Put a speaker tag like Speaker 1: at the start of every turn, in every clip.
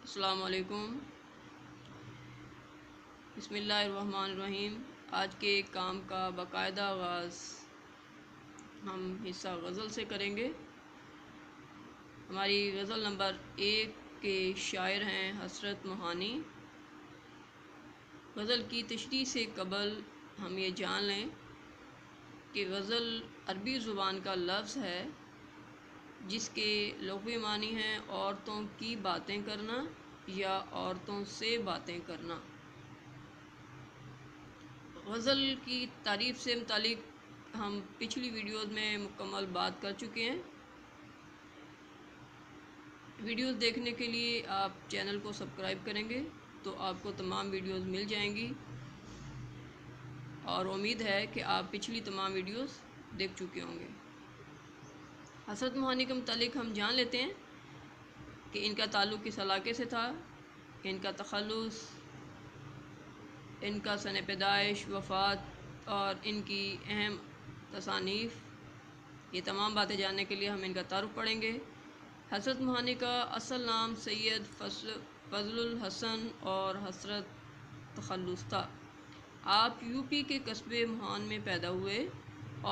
Speaker 1: السلام علیکم۔ بسم اللہ الرحمن الرحیم۔ آج کے کام کا باقاعدہ آغاز ہم حصہ غزل سے کریں گے۔ ہماری غزل نمبر 1 کے شاعر ہیں حسرت موہانی۔ غزل کی تشریح سے قبل ہم یہ جان لیں کہ غزل عربی زبان کا لفظ ہے جس کے لغوی معنی ہیں عورتوں کی باتیں کرنا یا عورتوں سے باتیں کرنا۔ غزل کی تعریف سے متعلق ہم پچھلی ویڈیوز میں مکمل بات کر چکے ہیں۔ ویڈیوز دیکھنے کے لیے آپ چینل کو سبسکرائب کریں گے تو آپ کو تمام ویڈیوز مل جائیں گی، اور امید ہے کہ آپ پچھلی تمام ویڈیوز دیکھ چکے ہوں گے۔ حسرت موہانی کے متعلق ہم جان لیتے ہیں کہ ان کا تعلق کس علاقے سے تھا، ان کا تخلص، ان کا سن پیدائش، وفات اور ان کی اہم تصانیف۔ یہ تمام باتیں جاننے کے لیے ہم ان کا تعارف پڑھیں گے۔ حسرت موہانی کا اصل نام سید فضل الحسن اور حسرت تخلص تھا۔ آپ یو پی کے قصبے موہان میں پیدا ہوئے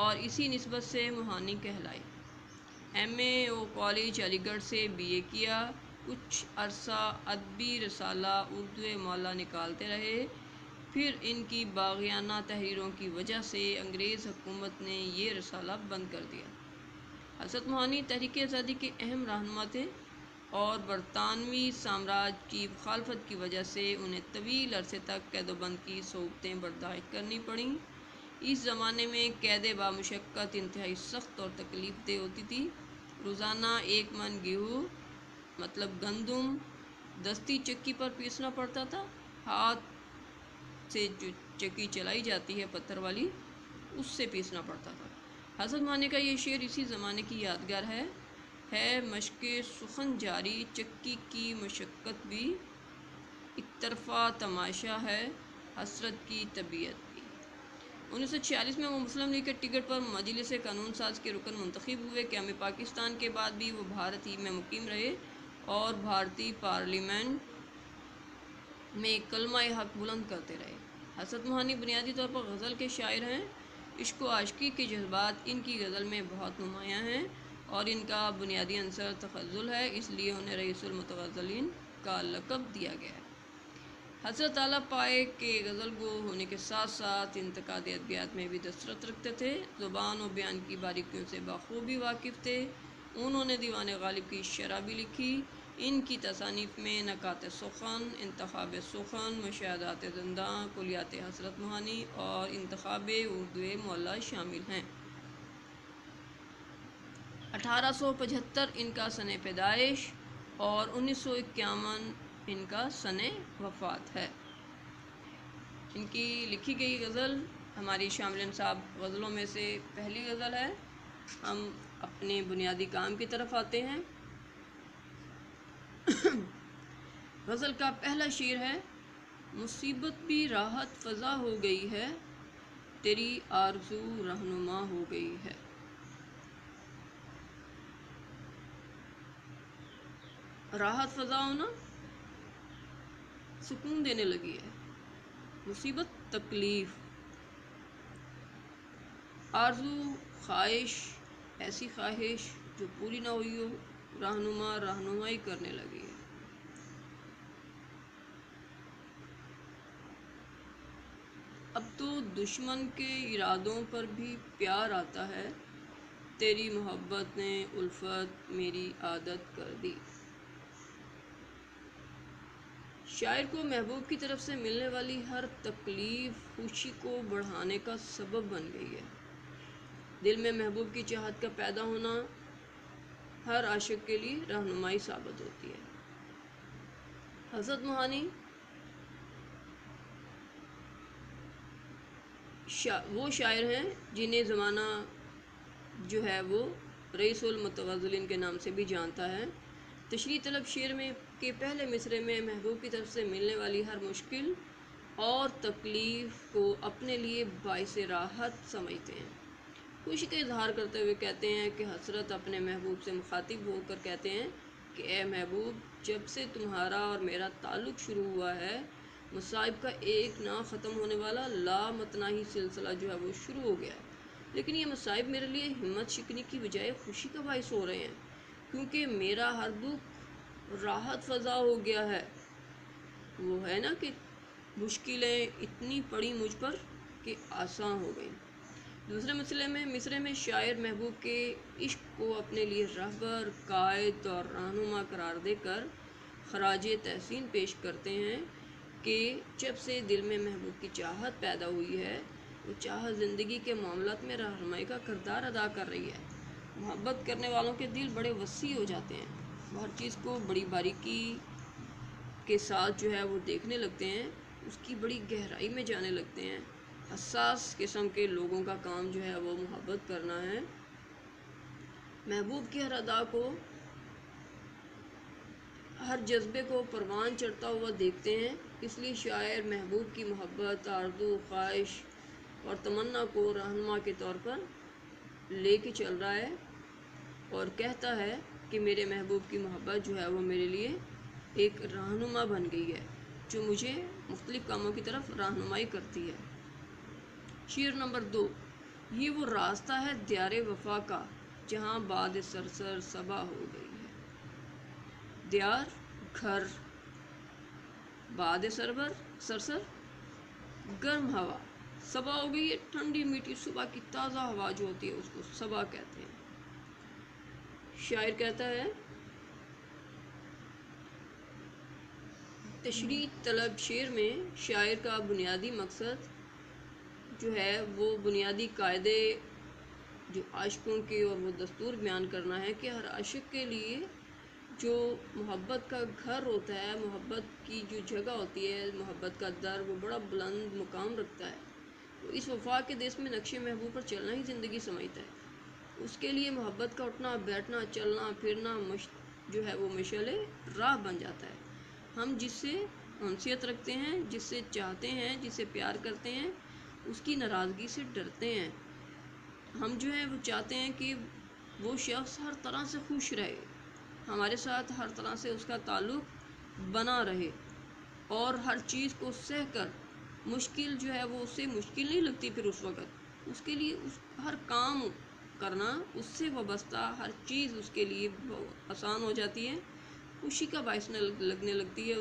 Speaker 1: اور اسی نسبت سے موہانی کہلائے۔ MA کالج علی گڑھ سے BA کیا۔ کچھ عرصہ ادبی رسالہ اردو معلیٰ نکالتے رہے، پھر ان کی باغیانہ تحریروں کی وجہ سے انگریز حکومت نے یہ رسالہ بند کر دیا۔ حسرت موہانی تحریک آزادی کے اہم رہنما تھے اور برطانوی سامراج کی مخالفت کی وجہ سے انہیں طویل عرصے تک قید و بند کی صعوبتیں برداشت کرنی پڑیں۔ اس زمانے میں قید بامشقت انتہائی سخت اور تکلیف دہ ہوتی تھی۔ روزانہ 1 من گیہوں مطلب گندم دستی چکی پر پیسنا پڑتا تھا۔ ہاتھ سے جو چکی چلائی جاتی ہے پتھر والی، اس سے پیسنا پڑتا تھا۔ حسرت موہانی کا یہ شعر اسی زمانے کی یادگار ہے مشق سخن جاری چکی کی مشقت بھی، ایک طرفہ تماشا ہے حسرت کی طبیعت بھی۔ 1946 میں وہ مسلم لیگ کے ٹکٹ پر مجلس قانون ساز کے رکن منتخب ہوئے۔ قیام پاکستان کے بعد بھی وہ بھارت ہی میں مقیم رہے اور بھارتی پارلیمنٹ میں کلمہ حق بلند کرتے رہے۔ حسرت موہانی بنیادی طور پر غزل کے شاعر ہیں۔ عشق و عاشقی کے جذبات ان کی غزل میں بہت نمایاں ہیں اور ان کا بنیادی عنصر تغزل ہے، اس لیے انہیں رئیس المتغزلین کا لقب دیا گیا ہے۔ حضرت اعلیٰ پائے کے غزل گو ہونے کے ساتھ ساتھ انتقاد ادبیات میں بھی دسترس رکھتے تھے۔ زبان و بیان کی باریکیوں سے بخوبی واقف تھے۔ انہوں نے دیوان غالب کی شرح بھی لکھی۔ ان کی تصانیف میں نکات سخن، انتخاب سخن، مشاہدات زنداں، کلیات حسرت موہانی اور انتخاب اردو معلیٰ شامل ہیں۔ 1875 ان کا سن پیدائش اور 1951 ان کا سن وفات ہے۔ ان کی لکھی گئی غزل ہماری شامل نصاب غزلوں میں سے پہلی غزل ہے۔ ہم اپنے بنیادی کام کی طرف آتے ہیں۔ غزل کا پہلا شعر ہے: مصیبت بھی راحت فزا ہو گئی ہے، تیری آرزو رہنما ہو گئی ہے۔ راحت فزا ہونا، سکون دینے لگی ہے۔ مصیبت تکلیف، آرزو خواہش، ایسی خواہش جو پوری نہ ہوئی ہو، رہنما رہنمائی کرنے لگی ہے۔ اب تو دشمن کے ارادوں پر بھی پیار آتا ہے، تیری محبت نے الفت میری عادت کر دی۔ شاعر کو محبوب کی طرف سے ملنے والی ہر تکلیف خوشی کو بڑھانے کا سبب بن گئی ہے۔ دل میں محبوب کی چاہت کا پیدا ہونا ہر عاشق کے لیے رہنمائی ثابت ہوتی ہے۔ حسرت موہانی وہ شاعر ہیں جنہیں زمانہ جو ہے وہ رئیس المتغزلین کے نام سے بھی جانتا ہے۔ تشریح طلب شعر میں کے پہلے مصرعے میں محبوب کی طرف سے ملنے والی ہر مشکل اور تکلیف کو اپنے لیے باعث راحت سمجھتے ہیں۔ خوشی کا اظہار کرتے ہوئے کہتے ہیں کہ حسرت اپنے محبوب سے مخاطب ہو کر کہتے ہیں: کہ اے محبوب، جب سے تمہارا اور میرا تعلق شروع ہوا ہے، مصائب کا ایک نہ ختم ہونے والا لامتناہی سلسلہ جو ہے وہ شروع ہو گیا ہے۔ لیکن یہ مصائب میرے لیے ہمت شکنی کی بجائے خوشی کا باعث ہو رہے ہیں، کیونکہ میرا ہر دکھ راحت فضا ہو گیا ہے۔ وہ ہے نا کہ مشکلیں اتنی پڑی مجھ پر کہ آسان ہو گئیں۔ دوسرے مصرے میں شاعر محبوب کے عشق کو اپنے لیے رہبر، قائد اور رہنما قرار دے کر خراج تحسین پیش کرتے ہیں کہ جب سے دل میں محبوب کی چاہت پیدا ہوئی ہے، وہ چاہت زندگی کے معاملات میں رہنمائی کا کردار ادا کر رہی ہے۔ محبت کرنے والوں کے دل بڑے وسیع ہو جاتے ہیں، وہ ہر چیز کو بڑی باریکی کے ساتھ جو ہے وہ دیکھنے لگتے ہیں، اس کی بڑی گہرائی میں جانے لگتے ہیں۔ حساس قسم کے لوگوں کا کام جو ہے وہ محبت کرنا ہے۔ محبوب کی ہر ادا کو، ہر جذبے کو پروان چڑھتا ہوا دیکھتے ہیں، اس لیے شاعر محبوب کی محبت، آرزو، خواہش اور تمنا کو رہنما کے طور پر لے کے چل رہا ہے اور کہتا ہے کہ میرے محبوب کی محبت جو ہے وہ میرے لیے ایک رہنما بن گئی ہے، جو مجھے مختلف کاموں کی طرف رہنمائی کرتی ہے۔ شعر نمبر 2۔ یہ وہ راستہ ہے دیار وفا کا، جہاں باد سرسر صبا ہو گئی ہے۔ دیار گھر، باد سرسر گرم ہوا، صبا ہو گئی ہے ٹھنڈی میٹھی صبح کی تازہ ہوا جو ہوتی ہے اس کو صبا کہتے ہیں۔ شاعر کہتا ہے، تشریح طلب شعر میں شاعر کا بنیادی مقصد جو ہے وہ بنیادی قاعدے جو عاشقوں کے اور وہ دستور بیان کرنا ہے کہ ہر عاشق کے لیے جو محبت کا گھر ہوتا ہے، محبت کی جو جگہ ہوتی ہے، محبت کا در، وہ بڑا بلند مقام رکھتا ہے۔ وہ اس وفا کے دیس میں نقش محبوب پر چلنا ہی زندگی سمجھتا ہے۔ اس کے لیے محبت کا اٹھنا بیٹھنا، چلنا پھرنا جو ہے وہ مشعل راہ بن جاتا ہے۔ ہم جس سے انسیت رکھتے ہیں، جس سے چاہتے ہیں، جس سے پیار کرتے ہیں، اس کی ناراضگی سے ڈرتے ہیں۔ ہم جو ہے وہ چاہتے ہیں کہ وہ شخص ہر طرح سے خوش رہے، ہمارے ساتھ ہر طرح سے اس کا تعلق بنا رہے، اور ہر چیز کو سہ کر مشکل جو ہے وہ اسے مشکل نہیں لگتی، پھر اس وقت اس کے لیے ہر کام کرنا، اس سے وابستہ ہر چیز اس کے لیے آسان ہو جاتی ہے، خوشی کا باعث لگنے لگتی ہے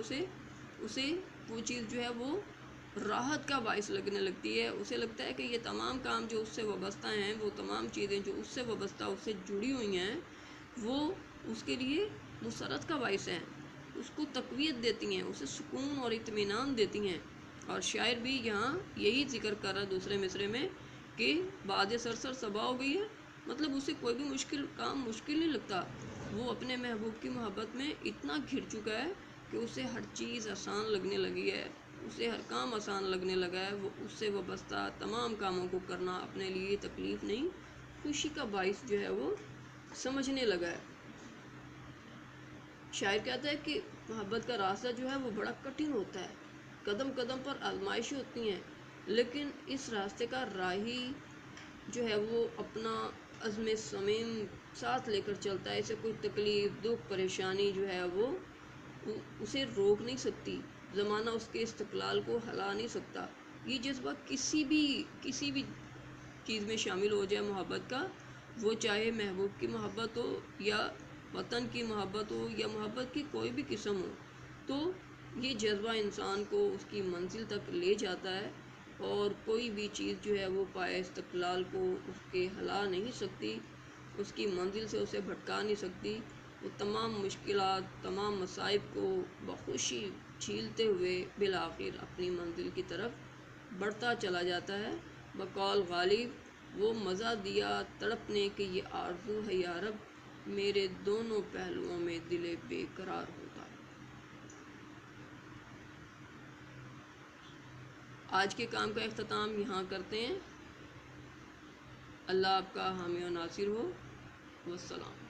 Speaker 1: اسے وہ چیز جو ہے وہ راحت کا باعث لگنے لگتی ہے۔ اسے لگتا ہے کہ یہ تمام کام جو اس سے وابستہ ہیں، وہ تمام چیزیں جو اس سے وابستہ، اس سے جڑی ہوئی ہیں، وہ اس کے لیے مسرت کا باعث ہیں، اس کو تقویت دیتی ہیں، اسے سکون اور اطمینان دیتی ہیں۔ اور شاعر بھی یہاں یہی ذکر کر رہا دوسرے مصرے میں کہ باد سرسر صبا ہو گئی ہے، مطلب اسے کوئی بھی مشکل نہیں لگتا۔ وہ اپنے محبوب کی محبت میں اتنا گھر چکا ہے کہ اسے ہر چیز آسان لگنے لگی ہے، اسے ہر کام آسان لگنے لگا ہے۔ وہ اس سے وابستہ تمام کاموں کو کرنا اپنے لیے تکلیف نہیں، خوشی کا باعث جو ہے وہ سمجھنے لگا ہے۔ شاعر کہتا ہے کہ محبت کا راستہ جو ہے وہ بڑا کٹھن ہوتا ہے، قدم قدم پر آزمائشیں ہوتی ہیں، لیکن اس راستے کا راہی جو ہے وہ اپنا عزم صمیم ساتھ لے کر چلتا ہے۔ اسے کوئی تکلیف، دکھ، پریشانی جو ہے وہ اسے روک نہیں سکتی، زمانہ اس کے استقلال کو ہلا نہیں سکتا۔ یہ جذبہ کسی بھی چیز میں شامل ہو جائے محبت کا، وہ چاہے محبوب کی محبت ہو یا وطن کی محبت ہو یا محبت کی کوئی بھی قسم ہو، تو یہ جذبہ انسان کو اس کی منزل تک لے جاتا ہے، اور کوئی بھی چیز جو ہے وہ پائے استقلال کو اس کے ہلا نہیں سکتی، اس کی منزل سے اسے بھٹکا نہیں سکتی۔ وہ تمام مشکلات، تمام مصائب کو بخوشی جھیلتے ہوئے بالآخر اپنی منزل کی طرف بڑھتا چلا جاتا ہے۔ بقول غالب، وہ مزہ دیا تڑپنے کہ یہ آرزو ہے یا رب، میرے دونوں پہلوؤں میں دل بے قرار ہوتا ہے۔ آج کے کام کا اختتام یہاں کرتے ہیں۔ اللہ آپ کا حامی و ناصر ہو۔ والسلام۔